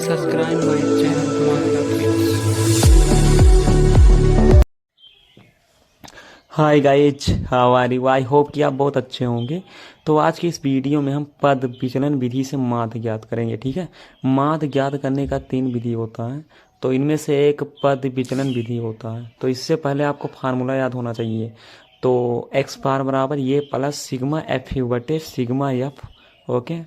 Subscribe my channel धमाकेदार clips. Hi guys, how are you? I hope कि आप बहुत अच्छे होंगे। तो आज की इस वीडियो में हम पद विचलन विधि से माध्य ज्ञात करेंगे। ठीक है, माध्य ज्ञात करने का 3 विधि होता है, तो इनमें से एक पद विचलन विधि होता है। तो इससे पहले आपको फार्मूला याद होना चाहिए। तो एक्स बार बराबर ये प्लस सिग्मा एफ यू बटे सिग्मा एफ, ओके,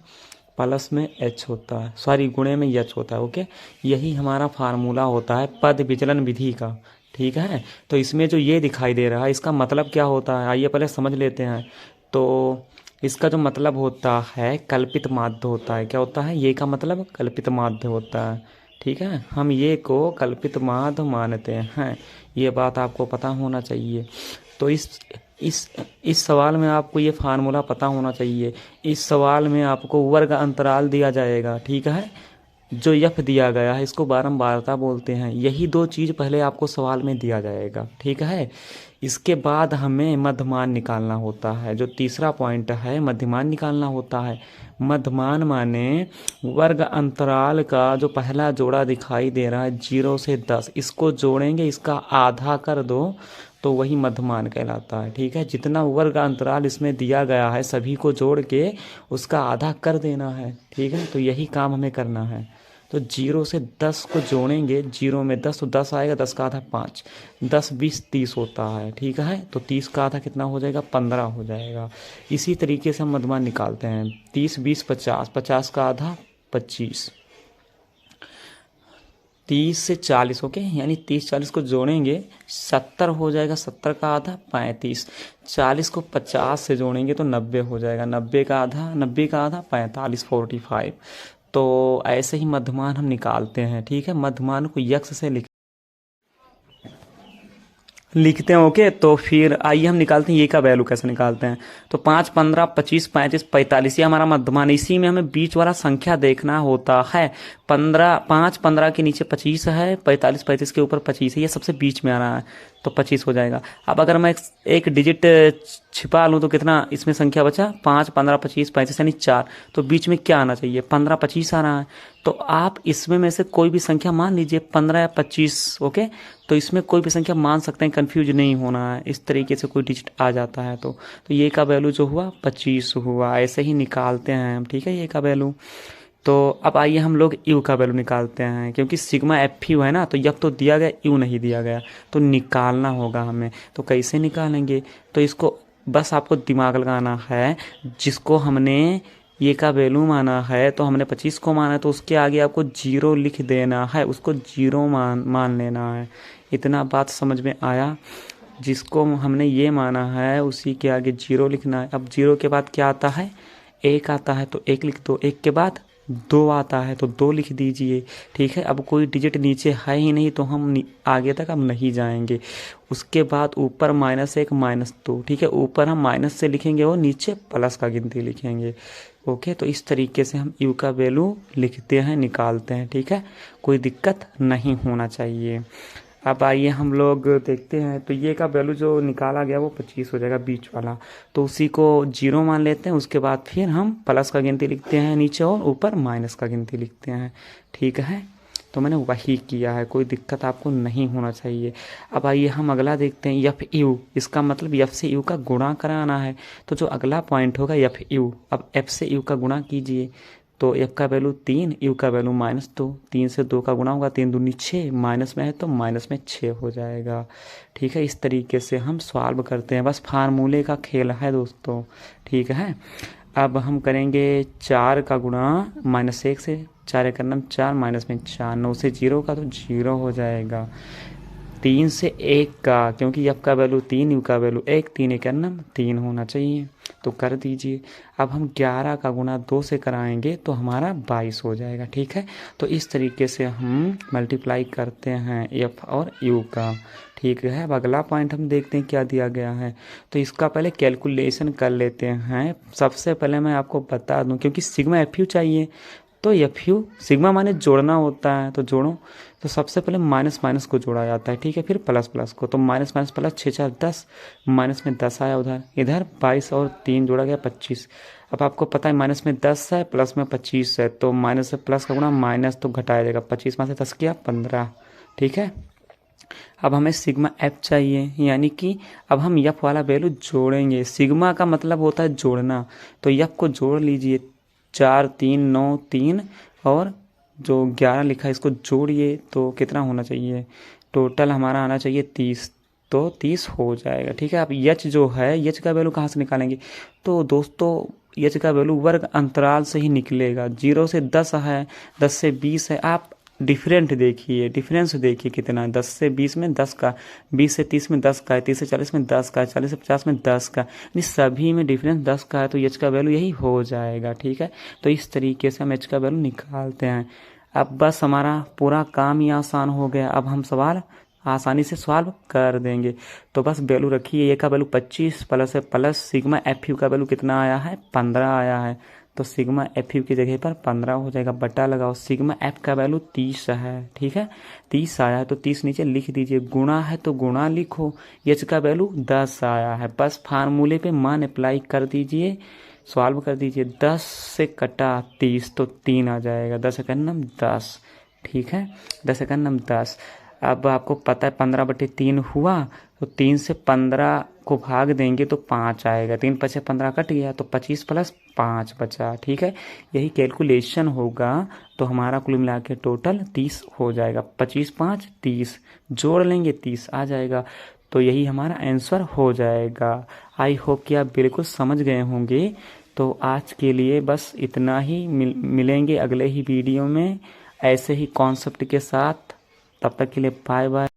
प्लस में एच होता है, सॉरी गुणे में एच होता है, ओके। यही हमारा फार्मूला होता है पद विचलन विधि का। ठीक है, तो इसमें जो ये दिखाई दे रहा है इसका मतलब क्या होता है, आइए पहले समझ लेते हैं। तो इसका जो मतलब होता है कल्पित माध्य होता है। क्या होता है? ये का मतलब कल्पित माध्य होता है। ठीक है, हम ये को कल्पित माध्य मानते हैं, ये बात आपको पता होना चाहिए। तो इस इस सवाल में आपको ये फार्मूला पता होना चाहिए। इस सवाल में आपको वर्ग अंतराल दिया जाएगा। ठीक है, जो यफ दिया गया है इसको बारंबारता बोलते हैं। यही 2 चीज़ पहले आपको सवाल में दिया जाएगा। ठीक है, इसके बाद हमें मध्यमान निकालना होता है। जो तीसरा पॉइंट है मध्यमान निकालना होता है। मध्यमान माने वर्ग अंतराल का जो पहला जोड़ा दिखाई दे रहा है 0 से 10, इसको जोड़ेंगे, इसका आधा कर दो तो वही मध्यमान कहलाता है। ठीक है, जितना वर्ग अंतराल इसमें दिया गया है सभी को जोड़ के उसका आधा कर देना है। ठीक है, तो यही काम हमें करना है। तो 0 से 10 को जोड़ेंगे, 0 में 10 तो 10 आएगा, 10 का आधा 5, 10 20 30 होता है। ठीक है, तो 30 का आधा कितना हो जाएगा? 15 हो जाएगा। इसी तरीके से हम मध्यमान निकालते हैं। 30 20 50, 50 का आधा 25, 30 से 40, ओके, यानी 30 40 को जोड़ेंगे 70 हो जाएगा, 70 का आधा 35, 40 को 50 से जोड़ेंगे तो 90 हो जाएगा, 90 का आधा 45, 45। तो ऐसे ही मध्यमान हम निकालते हैं। ठीक है, मध्यमान को यक्ष से लिखते हैं, ओके। तो फिर आइए हम निकालते हैं ये का वैल्यू कैसे निकालते हैं। तो 5 15 25 35 45 ये हमारा मध्यमान। इसी में हमें बीच वाला संख्या देखना होता है। 15 के नीचे 25 है, 45 के ऊपर 25 है, ये सबसे बीच में आ रहा है तो 25 हो जाएगा। अब अगर मैं एक डिजिट छिपा लूँ तो कितना इसमें संख्या बचा? 5 15 25 35 यानी 4। तो बीच में क्या आना चाहिए? 15 25 आ रहा है। तो आप इसमें में से कोई भी संख्या मान लीजिए, 15 या 25, ओके। तो इसमें कोई भी संख्या मान सकते हैं, कंफ्यूज नहीं होना है। इस तरीके से कोई डिजिट आ जाता है तो ये का वैल्यू जो हुआ 25 हुआ। ऐसे ही निकालते हैं हम। ठीक है, ये का वैल्यू। तो अब आइए हम लोग यू का वैल्यू निकालते हैं, क्योंकि सिग्मा एफ यू है ना, तो यफ तो दिया गया, यू नहीं दिया गया, तो निकालना होगा हमें। तो कैसे निकालेंगे? तो इसको बस आपको दिमाग लगाना है। जिसको हमने ये का वैल्यू माना है तो हमने 25 को माना है, तो उसके आगे आपको 0 लिख देना है, उसको 0 मान लेना है। इतना बात समझ में आया? जिसको हमने ये माना है उसी के आगे 0 लिखना है। अब 0 के बाद क्या आता है? 1 आता है तो 1 लिख दो। 1 के बाद 2 आता है तो 2 लिख दीजिए। ठीक है, अब कोई डिजिट नीचे है ही नहीं तो हम आगे तक हम नहीं जाएंगे। उसके बाद ऊपर -1 -2, ठीक है, ऊपर हम माइनस से लिखेंगे और नीचे प्लस का गिनती लिखेंगे। ओके, तो इस तरीके से हम यू का वैल्यू लिखते हैं, निकालते हैं। ठीक है, कोई दिक्कत नहीं होना चाहिए। अब आइए हम लोग देखते हैं। तो ये का वैल्यू जो निकाला गया वो 25 हो जाएगा, बीच वाला। तो उसी को 0 मान लेते हैं। उसके बाद फिर हम प्लस का गिनती लिखते हैं नीचे और ऊपर माइनस का गिनती लिखते हैं। ठीक है, तो मैंने वही किया है, कोई दिक्कत आपको नहीं होना चाहिए। अब आइए हम अगला देखते हैं, एफ यू। इसका मतलब एफ से यू का गुणा कराना है। तो जो अगला पॉइंट होगा एफ यू, अब एफ से यू का गुणा कीजिए। तो एफ का वैल्यू 3, यू का वैल्यू -2, 3 से 2 का गुणा होगा, 3 दूनी 6, माइनस में है तो माइनस में 6 हो जाएगा। ठीक है, इस तरीके से हम सॉल्व करते हैं। बस फार्मूले का खेल है दोस्तों। ठीक है, अब हम करेंगे 4 का गुणा -1 से, 4 एक नम 4, माइनस में 4, 9 से 0 का तो 0 हो जाएगा। 3 से 1 का, क्योंकि एफ का वैल्यू 3, यू का वैल्यू 1, 3 एक नम 3 होना चाहिए, तो कर दीजिए। अब हम 11 का गुणा 2 से कराएंगे तो हमारा 22 हो जाएगा। ठीक है, तो इस तरीके से हम मल्टीप्लाई करते हैं एफ और यू का। ठीक है, अब अगला पॉइंट हम देखते हैं क्या दिया गया है। तो इसका पहले कैलकुलेशन कर लेते हैं। सबसे पहले मैं आपको बता दूं, क्योंकि सिग्मा एफ यू चाहिए तो एफ यू, सिग्मा माने जोड़ना होता है, तो जोड़ो। तो सबसे पहले माइनस माइनस को जोड़ा जाता है, ठीक है, फिर प्लस प्लस को। तो माइनस माइनस प्लस 6 4 10, माइनस में 10 आया, उधर इधर 22 और 3 जोड़ा गया 25। अब आपको पता है माइनस में 10 है, प्लस में 25 है, तो माइनस से प्लस का गुणा माइनस तो घटाया जाएगा, 25 में से 10 किया 15। ठीक है, अब हमें सिग्मा एफ चाहिए, यानी कि अब हम एफ वाला वैल्यू जोड़ेंगे। सिग्मा का मतलब होता है जोड़ना, तो एफ को जोड़ लीजिए, 4 3 9 3 और जो 11 लिखा है इसको जोड़िए, तो कितना होना चाहिए, टोटल हमारा आना चाहिए 30, तो 30 हो जाएगा। ठीक है, अब यच जो है, यच का वैल्यू कहाँ से निकालेंगे, तो दोस्तों यच का वैल्यू वर्ग अंतराल से ही निकलेगा। 0 से 10 है, 10 से 20 है, आप डिफरेंट देखिए, डिफरेंस देखिए कितना है, 10 से 20 में 10 का, 20 से 30 में 10 का है, 30 से 40 में 10 का है, 40 से 50 में 10 का, यानी सभी में डिफरेंस 10 का है, तो एच का वैल्यू यही हो जाएगा। ठीक है, तो इस तरीके से हम एच का वैल्यू निकालते हैं। अब बस हमारा पूरा काम ही आसान हो गया, अब हम सवाल आसानी से सॉल्व कर देंगे। तो बस वैल्यू रखिए, ए का वैल्यू 25 प्लस है, प्लस सिग्मा एफ यू का वैल्यू कितना आया है, 15 आया है, तो सिग्मा एफ यू की जगह पर 15 हो जाएगा, बटा लगाओ, सिग्मा एफ का वैल्यू 30 है। ठीक है, 30 आया है तो 30 नीचे लिख दीजिए, गुणा है तो गुणा लिखो, एच का वैल्यू 10 आया है, बस फार्मूले पे मान अप्लाई कर दीजिए, सॉल्व कर दीजिए, 10 से कटा 30 तो 3 आ जाएगा, 10 सेकंड नम 10। ठीक है, 10 सेकंड नम 10। अब आपको पता है 15/3 हुआ, तो 3 से 15 को भाग देंगे तो 5 आएगा, 3 5 15 कट गया, तो 25 प्लस 5 बचा। ठीक है, यही कैलकुलेशन होगा, तो हमारा कुल मिला के टोटल 30 हो जाएगा, 25 5 30 जोड़ लेंगे 30 आ जाएगा, तो यही हमारा आंसर हो जाएगा। आई होप कि आप बिल्कुल समझ गए होंगे। तो आज के लिए बस इतना ही, मिलेंगे अगले ही वीडियो में ऐसे ही कॉन्सेप्ट के साथ, तब तक के लिए बाय बाय।